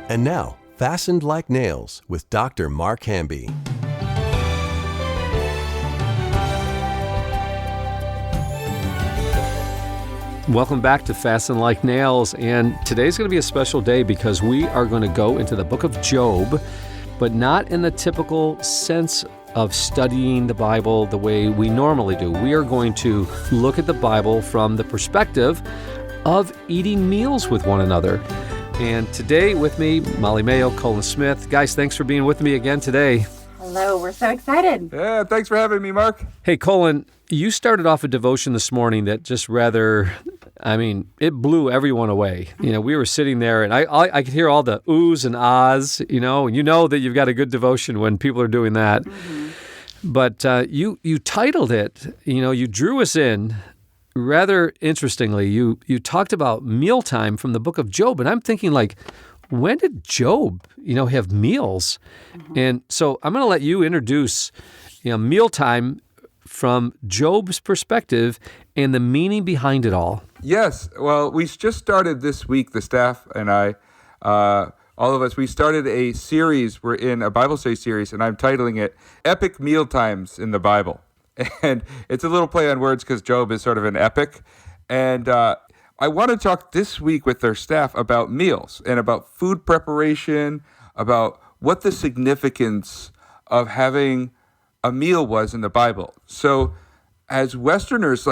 And now, Fastened Like Nails with Dr. Mark Hamby. Welcome back to Fasten Like Nails, and today's going to be a special day because we are going to go into the book of Job, but not in the typical sense of studying the Bible the way we normally do. We are going to look at the Bible from the perspective of eating meals with one another. And today with me, Molly Mayo, Colin Smith. Guys, thanks for being with me again today. Hello, we're so excited. Yeah, thanks for having me, Mark. Hey, Colin, you started off a devotion this morning that just it blew everyone away. You know, we were sitting there and I could hear all the oohs and ahs, and you know that you've got a good devotion when people are doing that. Mm-hmm. But you titled it, you drew us in rather interestingly. You talked about mealtime from the book of Job, and I'm thinking when did Job, have meals? Mm-hmm. And so I'm going to let you introduce, mealtime from Job's perspective and the meaning behind it all. Yes. Well, we just started this week, the staff and I, all of us, we started a series. We're in a Bible study series, and I'm titling it Epic Mealtimes in the Bible. And it's a little play on words because Job is sort of an epic. And I want to talk this week with their staff about meals and about food preparation, about what the significance of having a meal was in the Bible. So as Westerners,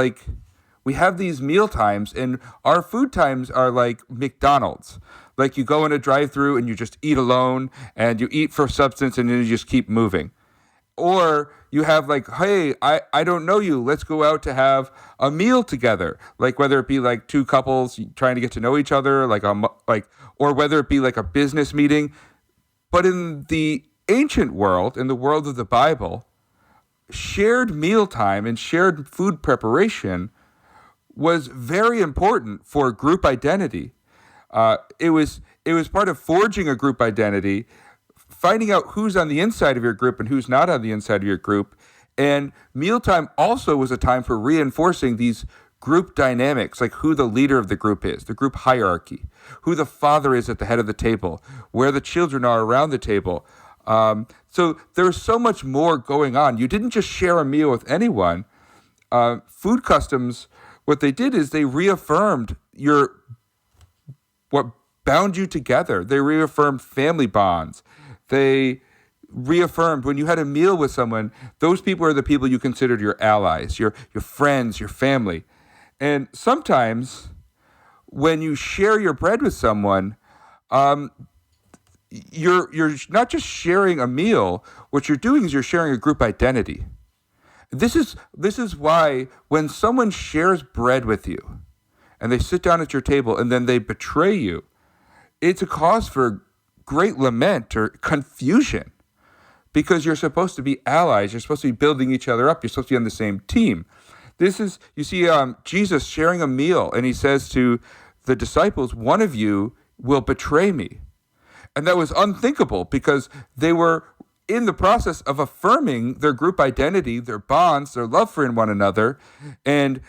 we have these meal times, and our food times are like McDonald's. Like you go in a drive-through and you just eat alone, and you eat for substance, and then you just keep moving. Or you have hey, I don't know you, let's go out to have a meal together. Whether it be two couples trying to get to know each other, or whether it be a business meeting. But in the ancient world, in the world of the Bible, shared mealtime and shared food preparation was very important for group identity. It was part of forging a group identity, finding out who's on the inside of your group and who's not on the inside of your group. And mealtime also was a time for reinforcing these group dynamics, like who the leader of the group is, the group hierarchy, who the father is at the head of the table, where the children are around the table. So there's so much more going on. You didn't just share a meal with anyone. Food customs, what they did is they reaffirmed what bound you together. They reaffirmed family bonds. They reaffirmed when you had a meal with someone, those people are the people you considered your allies, your friends, your family. And sometimes when you share your bread with someone, you're not just sharing a meal. What you're doing is you're sharing a group identity. This is why when someone shares bread with you and they sit down at your table and then they betray you, it's a cause for great lament or confusion, because you're supposed to be allies. You're supposed to be building each other up. You're supposed to be on the same team. You see Jesus sharing a meal, and he says to the disciples, one of you will betray me. And that was unthinkable because they were in the process of affirming their group identity, their bonds, their love for one another. And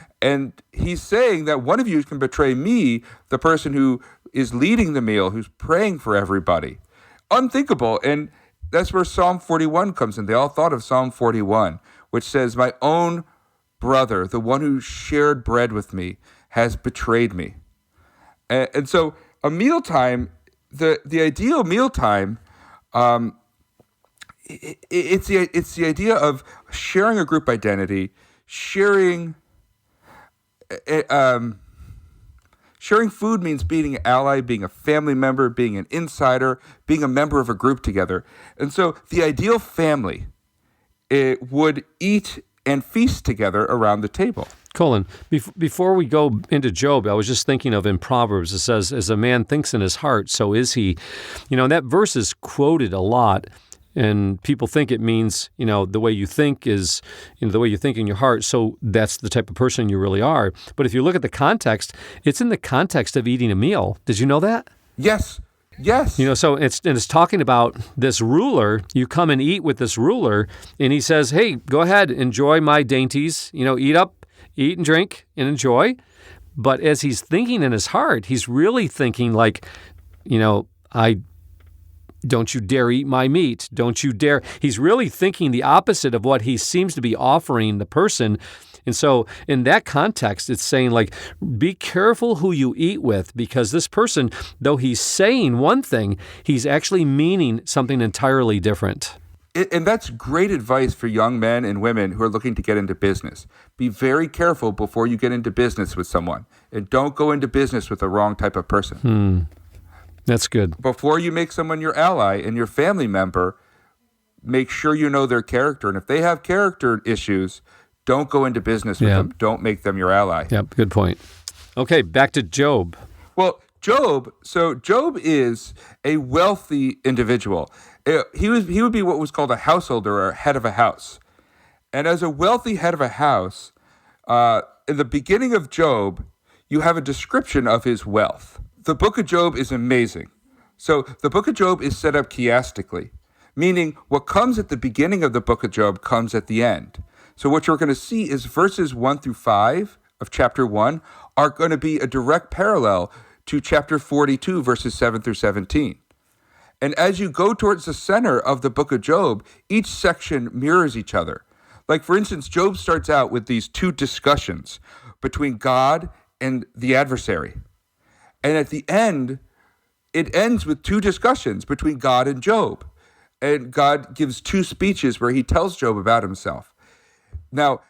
he's saying that one of you can betray me, the person who is leading the meal, who's praying for everybody. Unthinkable. And that's where Psalm 41 comes in. They all thought of Psalm 41, which says, my own brother, the one who shared bread with me, has betrayed me. And so a mealtime, the ideal mealtime, it's the idea of sharing a group identity, sharing food means being an ally, being a family member, being an insider, being a member of a group together. And so the ideal family would eat and feast together around the table. Colin, before we go into Job, I was just thinking of in Proverbs, it says, as a man thinks in his heart, so is he. That verse is quoted a lot. And people think it means, the way you think is, the way you think in your heart. So that's the type of person you really are. But if you look at the context, it's in the context of eating a meal. Did you know that? Yes. So it's talking about this ruler. You come and eat with this ruler, and he says, hey, go ahead, enjoy my dainties, eat and drink and enjoy. But as he's thinking in his heart, he's really thinking don't you dare eat my meat. Don't you dare. He's really thinking the opposite of what he seems to be offering the person. And so in that context, it's saying like, be careful who you eat with, because this person, though he's saying one thing, he's actually meaning something entirely different. And that's great advice for young men and women who are looking to get into business. Be very careful before you get into business with someone, and don't go into business with the wrong type of person. That's good. Before you make someone your ally and your family member, make sure you know their character. And if they have character issues, don't go into business with them. Don't make them your ally. Yep, good point. Okay, back to Job. Well, Job is a wealthy individual. He would be what was called a householder or a head of a house. And as a wealthy head of a house, in the beginning of Job, you have a description of his wealth. The book of Job is amazing. So the book of Job is set up chiastically, meaning what comes at the beginning of the book of Job comes at the end. So what you're going to see is verses 1 through 5 of chapter 1 are going to be a direct parallel to chapter 42, verses 7 through 17. And as you go towards the center of the book of Job, each section mirrors each other. Like, for instance, Job starts out with these two discussions between God and the adversary. And at the end, it ends with two discussions between God and Job. And God gives two speeches where he tells Job about himself. Now,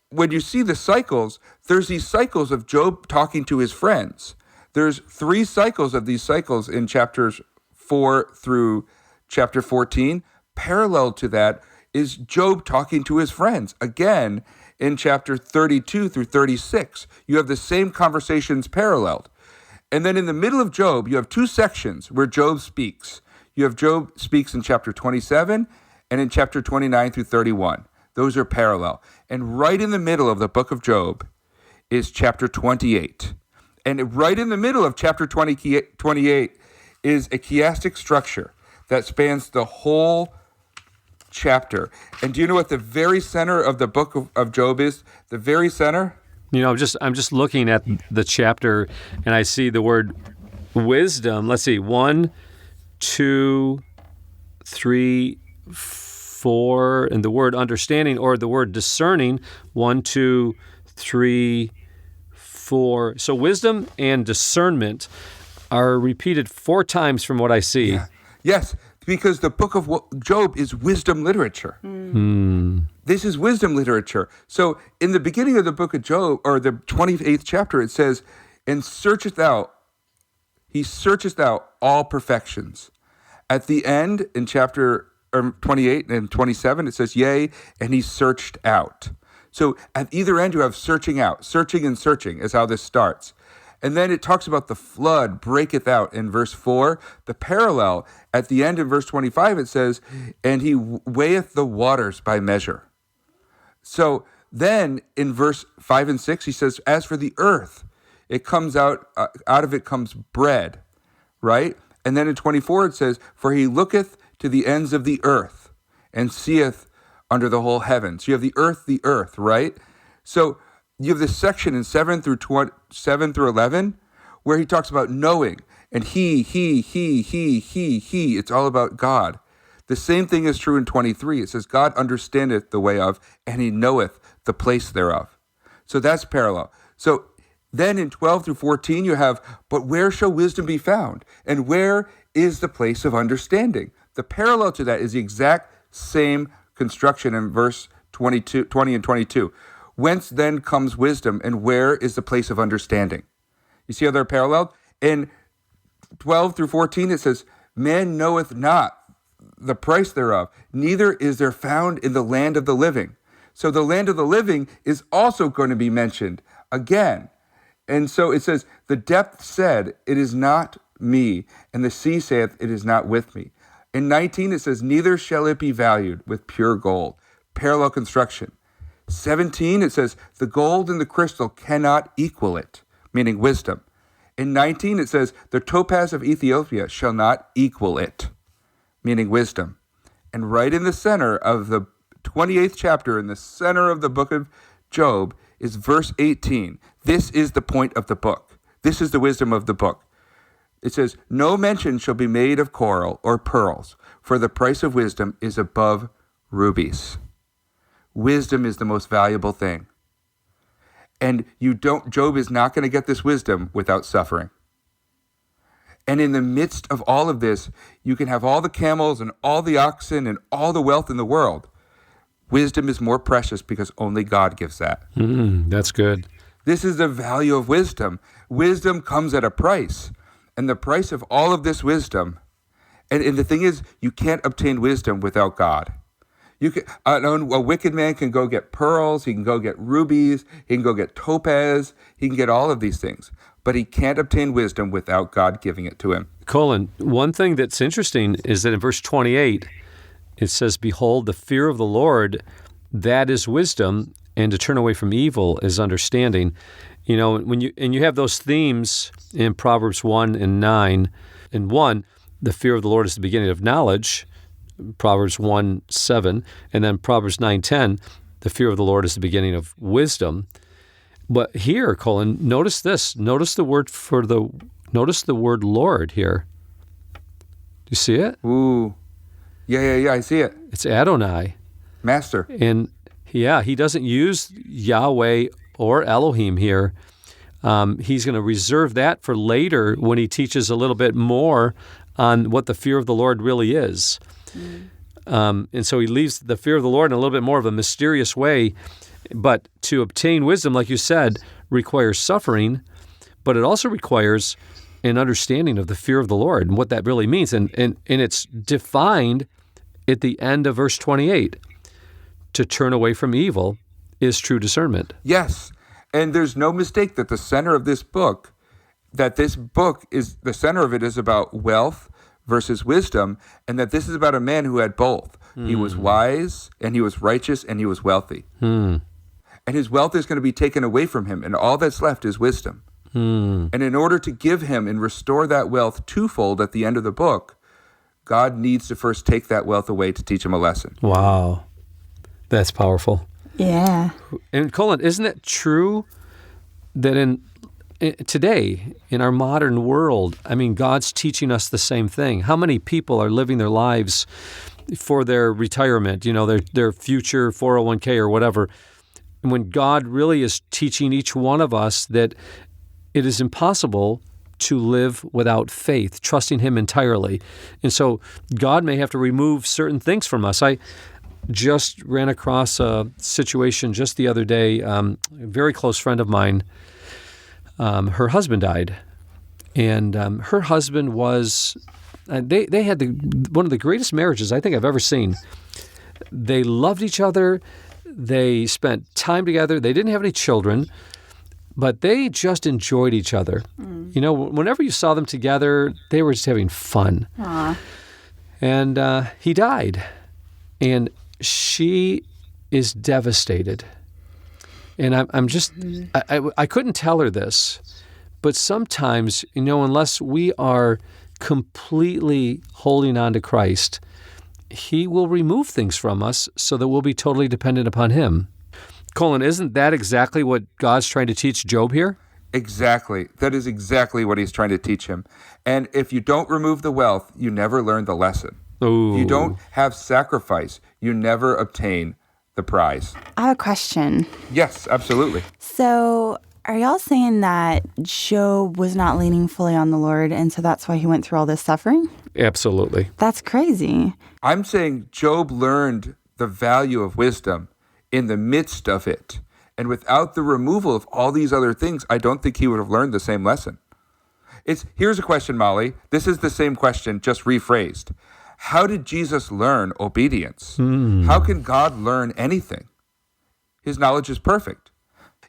when you see the cycles, there's these cycles of Job talking to his friends. There's 3 cycles of these cycles in chapters 4 through chapter 14. Parallel to that is Job talking to his friends. Again, in chapter 32 through 36, you have the same conversations paralleled. And then in the middle of Job, you have 2 sections where Job speaks. You have Job speaks in chapter 27 and in chapter 29 through 31. Those are parallel. And right in the middle of the book of Job is chapter 28. And right in the middle of chapter 28 is a chiastic structure that spans the whole chapter. And do you know what the very center of the book of Job is? The very center? You know, I'm just looking at the chapter and I see the word wisdom. Let's see, 1, 2, 3, 4, and the word understanding or the word discerning, 1, 2, 3, 4. So wisdom and discernment are repeated 4 times from what I see. Yeah. Yes, because the book of Job is wisdom literature. This is wisdom literature. So in the beginning of the book of Job, or the 28th chapter, it says, and he searcheth out all perfections. At the end, in chapter 28 and 27, it says, yea, and he searched out. So at either end, you have searching out. Searching and searching is how this starts. And then it talks about the flood breaketh out in verse 4. The parallel at the end in verse 25, it says, and he weigheth the waters by measure. So then in verse 5 and 6, he says, as for the earth, it comes out of it comes bread, right? And then in 24, it says, for he looketh to the ends of the earth and seeth under the whole heaven. So you have the earth, right? So you have this section in 7 through 11 where he talks about knowing, and he. It's all about God. The same thing is true in 23. It says, God understandeth the way of, and he knoweth the place thereof. So that's parallel. So then in 12 through 14, you have, but where shall wisdom be found? And where is the place of understanding? The parallel to that is the exact same construction in verse 20 and 22. Whence then comes wisdom, and where is the place of understanding? You see how they're paralleled? In 12 through 14, it says, man knoweth not the price thereof, neither is there found in the land of the living. So the land of the living is also going to be mentioned again. And so it says, the depth said, it is not me, and the sea saith, it is not with me. In 19, it says, neither shall it be valued with pure gold. Parallel construction. 17, it says, the gold and the crystal cannot equal it, meaning wisdom. In 19, it says, the topaz of Ethiopia shall not equal it, meaning wisdom. And right in the center of the 28th chapter, in the center of the book of Job, is verse 18. This is the point of the book. This is the wisdom of the book. It says, no mention shall be made of coral or pearls, for the price of wisdom is above rubies. Wisdom is the most valuable thing. And Job is not going to get this wisdom without suffering. And in the midst of all of this, you can have all the camels and all the oxen and all the wealth in the world. Wisdom is more precious because only God gives that. That's good. This is the value of wisdom. Wisdom comes at a price. And the price of all of this wisdom, and the thing is, you can't obtain wisdom without God. A wicked man can go get pearls, he can go get rubies, he can go get topaz, he can get all of these things. But he can't obtain wisdom without God giving it to him. Colin, one thing that's interesting is that in verse 28, it says, behold, the fear of the Lord, that is wisdom, and to turn away from evil is understanding. You know, when you have those themes in Proverbs 1 and 9, and 1, the fear of the Lord is the beginning of knowledge, Proverbs 1:7, and then Proverbs 9:10, the fear of the Lord is the beginning of wisdom. But here, Colin, notice this. Notice the word Lord here. Do you see it? Ooh. Yeah, I see it. It's Adonai. Master. And he doesn't use Yahweh or Elohim here. He's going to reserve that for later when he teaches a little bit more on what the fear of the Lord really is. And so he leaves the fear of the Lord in a little bit more of a mysterious way. But to obtain wisdom, like you said, requires suffering, but it also requires an understanding of the fear of the Lord and what that really means. And it's defined at the end of verse 28. To turn away from evil is true discernment. Yes. And there's no mistake that the center of this book, the center of it is about wealth versus wisdom, and that this is about a man who had both. He was wise, and he was righteous, and he was wealthy. And his wealth is going to be taken away from him, and all that's left is wisdom. And in order to give him and restore that wealth twofold at the end of the book, God needs to first take that wealth away to teach him a lesson. Wow. That's powerful. Yeah. And Colin, isn't it true that today, in our modern world, I mean, God's teaching us the same thing? How many people are living their lives for their retirement, their future 401k or whatever, and when God really is teaching each one of us that it is impossible to live without faith, trusting Him entirely. And so God may have to remove certain things from us. I just ran across a situation just the other day. A very close friend of mine, her husband died. And her husband was, they had one of the greatest marriages I think I've ever seen. They loved each other. They spent time together. They didn't have any children, but they just enjoyed each other. Whenever you saw them together, they were just having fun. Aww. And he died. And she is devastated. And I'm just, I couldn't tell her this, but sometimes, unless we are completely holding on to Christ, He will remove things from us so that we'll be totally dependent upon Him. Colin, isn't that exactly what God's trying to teach Job here? Exactly. That is exactly what He's trying to teach him. And if you don't remove the wealth, you never learn the lesson. Ooh. If you don't have sacrifice, you never obtain the prize. I have a question. Yes, absolutely. So are y'all saying that Job was not leaning fully on the Lord, and so that's why he went through all this suffering? Absolutely. That's crazy. I'm saying Job learned the value of wisdom in the midst of it. And without the removal of all these other things, I don't think he would have learned the same lesson. Here's a question, Molly. This is the same question, just rephrased. How did Jesus learn obedience? How can God learn anything? His knowledge is perfect.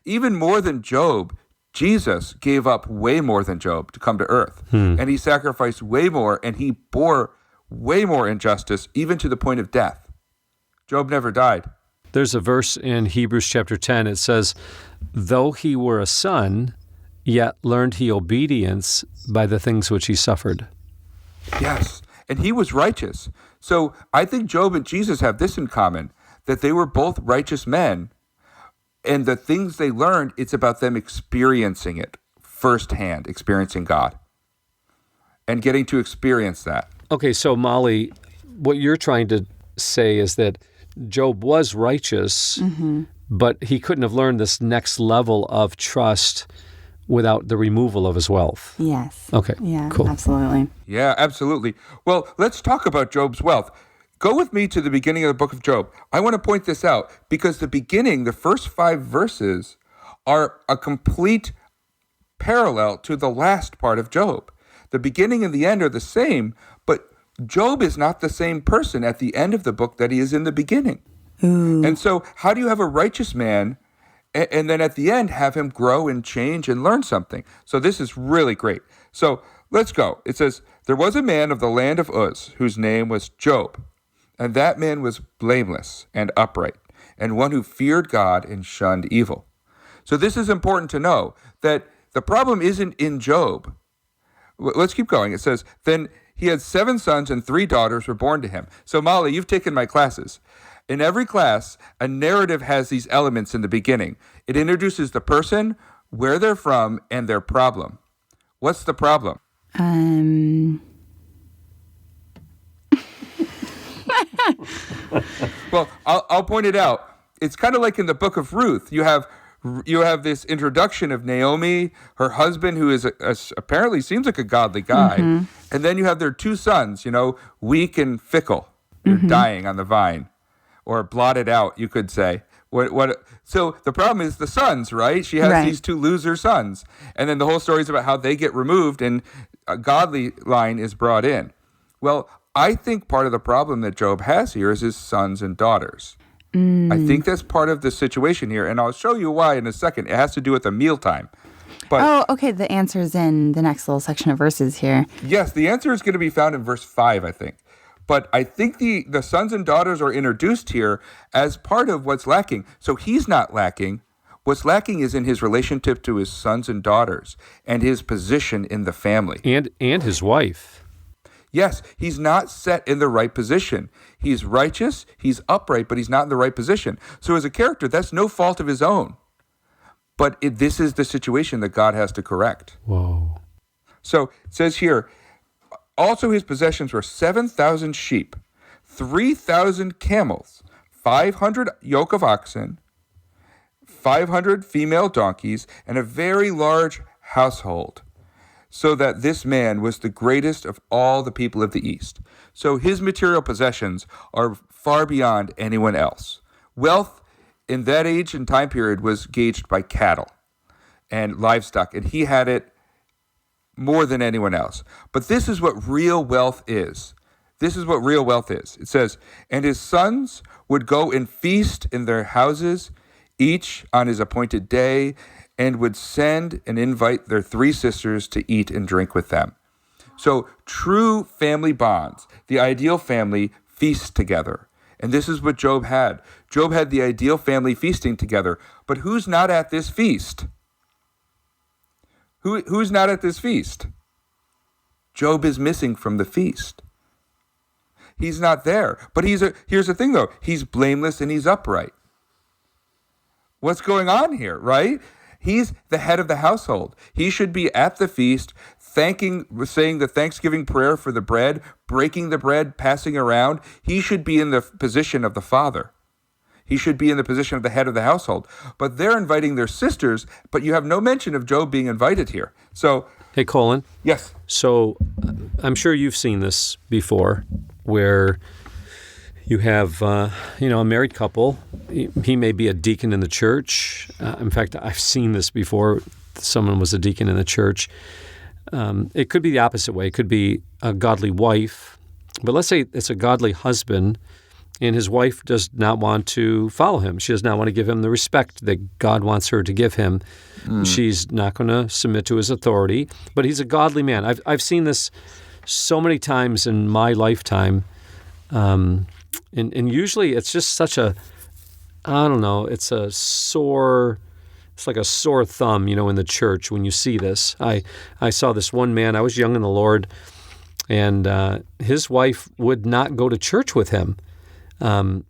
Even more than Job, Jesus gave up way more than Job to come to earth. And he sacrificed way more, and he bore way more injustice, even to the point of death. Job never died. There's a verse in Hebrews chapter 10. It says, though he were a son, yet learned he obedience by the things which he suffered. Yes, and he was righteous. So I think Job and Jesus have this in common, that they were both righteous men. And the things they learned, it's about them experiencing it firsthand, experiencing God. and getting to experience that. Okay, so Molly, what you're trying to say is that Job was righteous, but he couldn't have learned this next level of trust without the removal of his wealth. Yes. Okay, Yeah, cool. absolutely. Yeah, absolutely. Well, let's talk about Job's wealth. Go with me to the beginning of the book of Job. I want to point this out because the beginning, the first 5 verses, are a complete parallel to the last part of Job. The beginning and the end are the same, but Job is not the same person at the end of the book that he is in the beginning. And so how do you have a righteous man and then at the end have him grow and change and learn something? So this is really great. So let's go. It says, there was a man of the land of Uz whose name was Job, and that man was blameless and upright, and one who feared God and shunned evil. So this is important to know, that the problem isn't in Job. Let's keep going. It says, then he had 7 sons and 3 daughters were born to him. So Molly, you've taken my classes. In every class, a narrative has these elements in the beginning. It introduces the person, where they're from, and their problem. What's the problem? Well, I'll point it out. It's kind of like in the book of Ruth. You have this introduction of Naomi, her husband, who is apparently seems like a godly guy. And then you have their 2 sons, weak and fickle. They're dying on the vine, or blotted out, you could say. So the problem is the sons, right? She has these 2 loser sons. And then the whole story is about how they get removed and a godly line is brought in. Well, I think part of the problem that Job has here is his sons and daughters. I think that's part of the situation here, and I'll show you why in a second. It has to do with a mealtime. But, okay. The answer's in the next little section of verses here. Yes, the answer is going to be found in verse 5, I think. But I think the sons and daughters are introduced here as part of what's lacking. So he's not lacking. What's lacking is in his relationship to his sons and daughters and his position in the family. And his wife. Yes, he's not set in the right position. He's righteous, he's upright, but he's not in the right position. So as a character, that's no fault of his own. But this is the situation that God has to correct. Whoa. So it says here, also his possessions were 7,000 sheep, 3,000 camels, 500 yoke of oxen, 500 female donkeys, and a very large household, so that this man was the greatest of all the people of the East. So his material possessions are far beyond anyone else. Wealth in that age and time period was gauged by cattle and livestock, and he had it more than anyone else. But this is what real wealth is. This is what real wealth is. It says, and his sons would go and feast in their houses, each on his appointed day, and would send and invite their 3 sisters to eat and drink with them. So true family bonds, the ideal family, feast together. And this is what Job had. Job had the ideal family feasting together. But who's not at this feast? Who's not at this feast? Job is missing from the feast. He's not there. But here's the thing, though. He's blameless and he's upright. What's going on here, right? He's the head of the household. He should be at the feast, saying the Thanksgiving prayer for the bread, breaking the bread, passing around. He should be in the position of the father. He should be in the position of the head of the household. But they're inviting their sisters, but you have no mention of Job being invited here. So, hey, Colin. Yes. So I'm sure you've seen this before, where you have, a married couple. He may be a deacon in the church. In fact, I've seen this before. Someone was a deacon in the church. It could be the opposite way. It could be a godly wife. But let's say it's a godly husband, and his wife does not want to follow him. She does not want to give him the respect that God wants her to give him. She's not going to submit to his authority. But he's a godly man. I've seen this so many times in my lifetime. And usually it's just such a, it's like a sore thumb, in the church when you see this. I saw this one man, I was young in the Lord, and his wife would not go to church with him.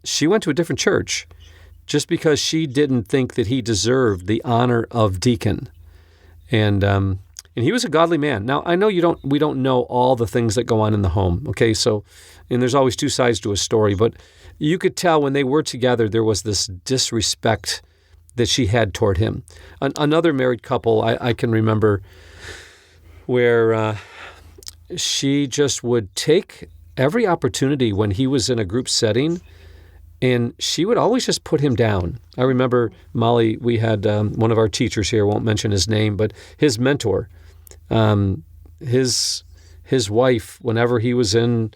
She went to a different church just because she didn't think that he deserved the honor of deacon. And And he was a godly man. Now, I know we don't know all the things that go on in the home, okay? So, and there's always two sides to a story, but you could tell when they were together, there was this disrespect that she had toward him. Another married couple, I can remember, where she just would take every opportunity when he was in a group setting, and she would always just put him down. I remember, Molly, we had one of our teachers here, won't mention his name, but his mentor, his wife, whenever he was in,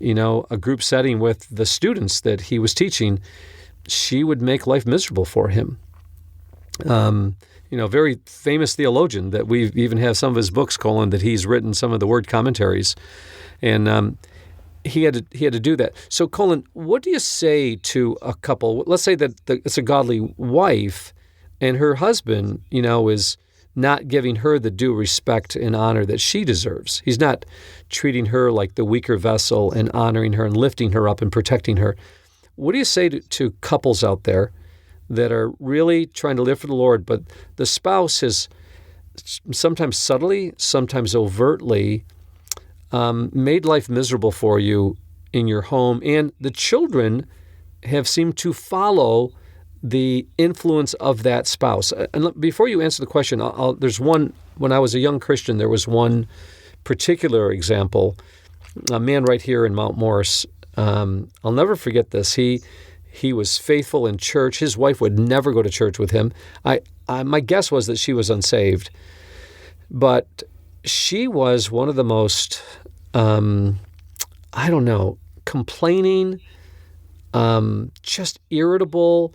a group setting with the students that he was teaching, she would make life miserable for him. Very famous theologian that we even have some of his books, Colin, that he's written some of the word commentaries. And he had to do that. So, Colin, what do you say to a couple? Let's say that it's a godly wife and her husband, is not giving her the due respect and honor that she deserves. He's not treating her like the weaker vessel and honoring her and lifting her up and protecting her. What do you say to couples out there that are really trying to live for the Lord, but the spouse has sometimes subtly, sometimes overtly made life miserable for you in your home, and the children have seemed to follow the influence of that spouse? And before you answer the question, there's one, when I was a young Christian, there was one particular example, a man right here in Mount Morris. I'll never forget this. He was faithful in church. His wife would never go to church with him. My guess was that she was unsaved. But she was one of the most, complaining, just irritable.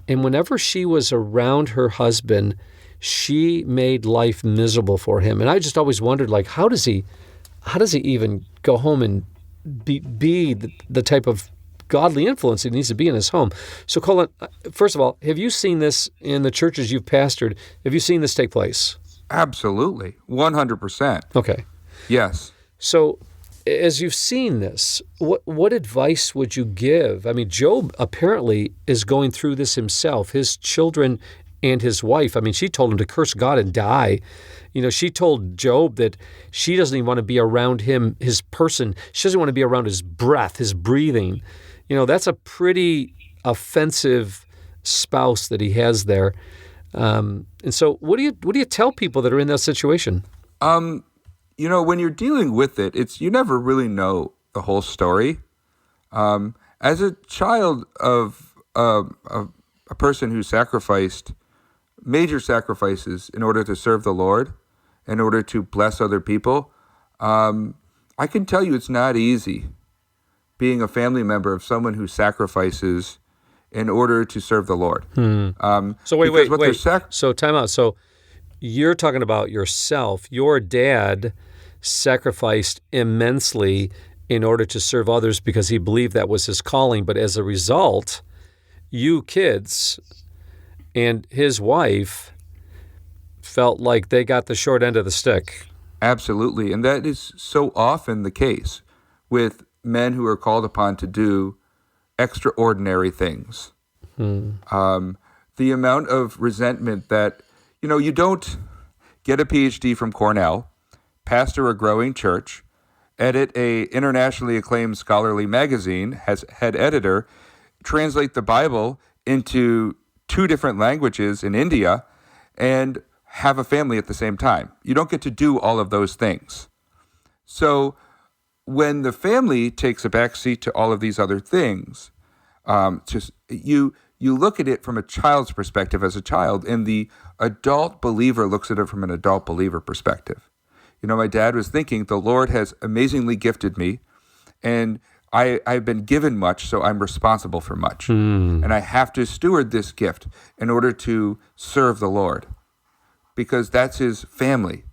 And whenever she was around her husband, she made life miserable for him. And I just always wondered, how does he even go home and be the type of godly influence he needs to be in his home? So, Colin, first of all, have you seen this in the churches you've pastored? Have you seen this take place? Absolutely. 100%. Okay. Yes. So, as you've seen this, what advice would you give? I mean, Job apparently is going through this himself. His children and his wife, she told him to curse God and die. She told Job that she doesn't even want to be around him, his person. She doesn't want to be around his breath, his breathing. That's a pretty offensive spouse that he has there. And so what do you tell people that are in that situation? When you're dealing with it, you never really know the whole story. As a child of a person who sacrificed major sacrifices in order to serve the Lord, in order to bless other people, I can tell you it's not easy being a family member of someone who sacrifices in order to serve the Lord. So wait. So time out. So you're talking about yourself. Your dad sacrificed immensely in order to serve others because he believed that was his calling. But as a result, you kids and his wife felt like they got the short end of the stick. Absolutely. And that is so often the case with men who are called upon to do extraordinary things. The amount of resentment that, you don't get a PhD from Cornell, pastor a growing church, edit a internationally acclaimed scholarly magazine, as head editor, translate the Bible into 2 different languages in India, and have a family at the same time. You don't get to do all of those things. So when the family takes a backseat to all of these other things, you look at it from a child's perspective as a child, and the adult believer looks at it from an adult believer perspective. My dad was thinking, the Lord has amazingly gifted me, and I've been given much, so I'm responsible for much. And I have to steward this gift in order to serve the Lord, because that's his family.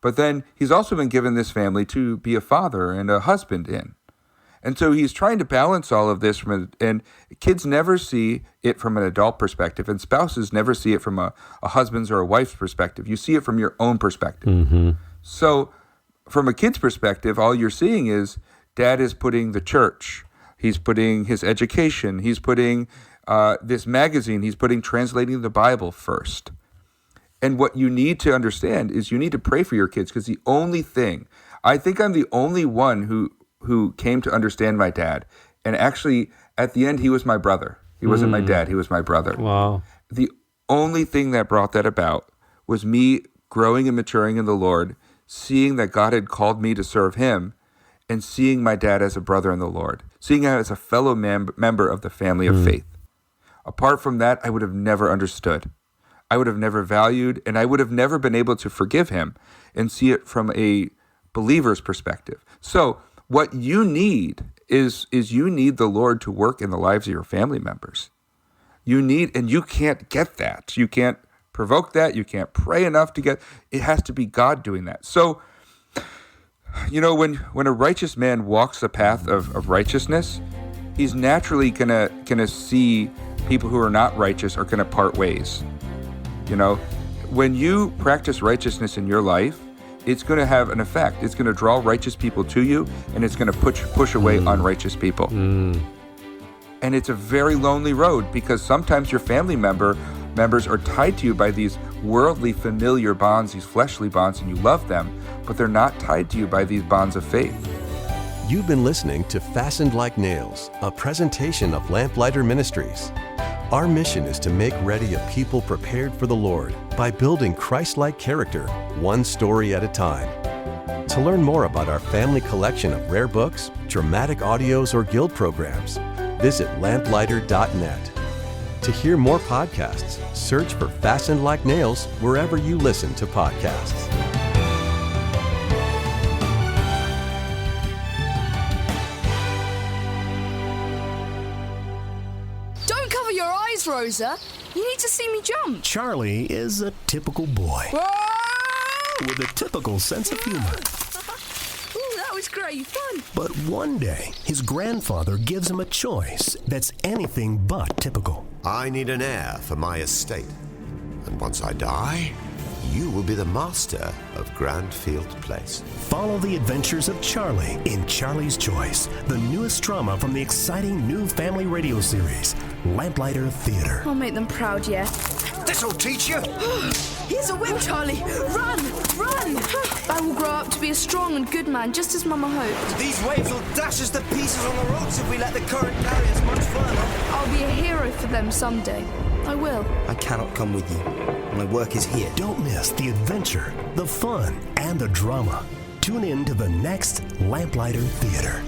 But then he's also been given this family to be a father and a husband in. And so he's trying to balance all of this, and kids never see it from an adult perspective, and spouses never see it from a husband's or a wife's perspective. You see it from your own perspective. So from a kid's perspective, all you're seeing is dad is putting the church, he's putting his education, he's putting this magazine, he's putting translating the Bible first. And what you need to understand is you need to pray for your kids, because the only thing, I think I'm the only one who came to understand my dad. And actually, at the end, he was my brother. He wasn't my dad. He was my brother. Wow. The only thing that brought that about was me growing and maturing in the Lord, seeing that God had called me to serve him, and seeing my dad as a brother in the Lord, seeing him as a fellow member of the family of faith. Apart from that, I would have never understood. I would have never valued, and I would have never been able to forgive him and see it from a believer's perspective. So what you need is you need the Lord to work in the lives of your family members. You need, and you can't get that. You can't provoke that. You can't pray enough to get, it has to be God doing that. So, you know, when a righteous man walks the path of righteousness, he's naturally gonna see people who are not righteous are gonna part ways. You know, when you practice righteousness in your life, it's gonna have an effect. It's gonna draw righteous people to you, and it's gonna push away unrighteous people. And it's a very lonely road, because sometimes your family members are tied to you by these worldly familiar bonds, these fleshly bonds, and you love them, but they're not tied to you by these bonds of faith. You've been listening to Fastened Like Nails, a presentation of Lamplighter Ministries. Our mission is to make ready a people prepared for the Lord by building Christ-like character, one story at a time. To learn more about our family collection of rare books, dramatic audios, or guild programs, visit lamplighter.net. To hear more podcasts, search for Fastened Like Nails wherever you listen to podcasts. Don't cover your eyes, Rosa. You need to see me jump. Charlie is a typical boy with a typical sense of humor. Ooh, that was great fun. But one day, his grandfather gives him a choice that's anything but typical. I need an heir for my estate. And once I die, you will be the master of Grandfield Place. Follow the adventures of Charlie in Charlie's Choice, the newest drama from the exciting new family radio series, Lamplighter Theater. I'll make them proud, yeah. This'll teach you! Here's a whip, Charlie. Run! Run! I will grow up to be a strong and good man, just as Mama hoped. These waves will dash us to pieces on the rocks if we let the current carry us much further. I'll be a hero for them someday. I will. I cannot come with you. My work is here. Don't miss the adventure, the fun, and the drama. Tune in to the next Lamplighter Theater.